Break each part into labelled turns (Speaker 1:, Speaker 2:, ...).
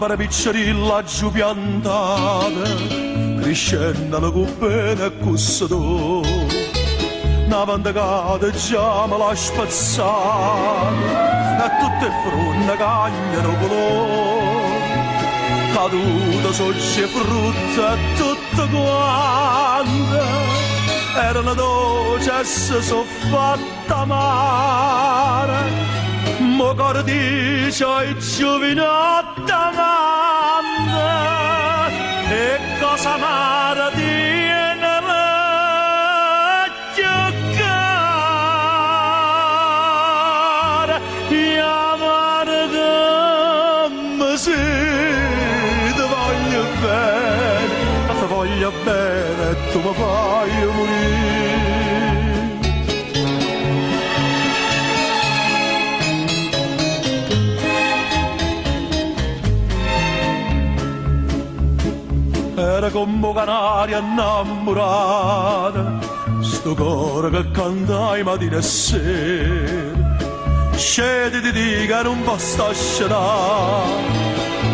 Speaker 1: albera piccerilla giù piantata, crescendo la cupena e cussato, una vandacata già me l'ha spazzata, e tutte le fronte cagliano colore, caduta sogge frutta e tutto quanto, erano dolci e si sono fatta amare. Mo cor dice ai giovinotti amante, e cosa amara tiene vecchio cara, e amare come se ti voglio bene e tu mi fai morire. Era come canaria innamorata, sto cuore che cantai mattina e sera, scedi di che non va sta scerà,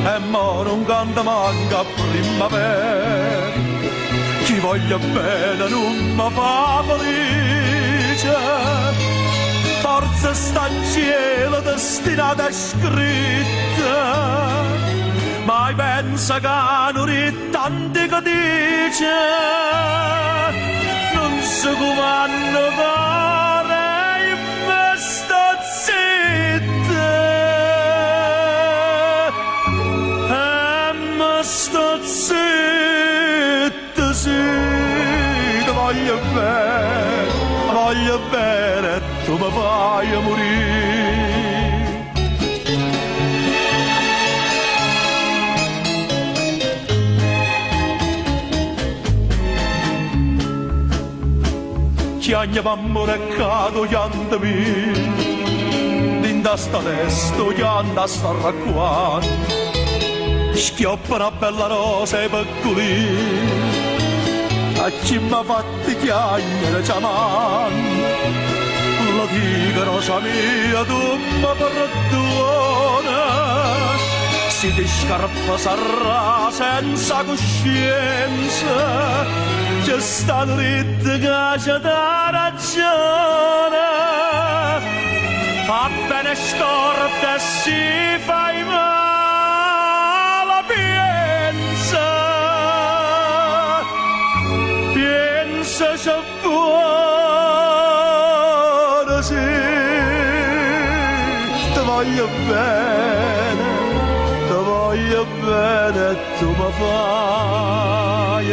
Speaker 1: e mo non canta manca a primavera, chi voglia bene non mi fa felice, forse sta in cielo destinata e scritta, mai pensa che non tanti che dice, non si comanda fare in me sto zitta, e me sto zitta, sì, ti voglio bene e tu mi fai morire. Chiagna m'amore cado chianta mi, d'inda sta testo chianta sta racquan, schioppa una bella rosa e piccolina, a chi m'ha fatti chiagnere chiamando, la dica rosa mia tu mi perdona, si ti scarpa sarà senza coscienza, c'è stato ritto che c'è da ragione, fa bene scorda e si fai male, pensa c'è buono, sì, ti voglio bene e tu mi fai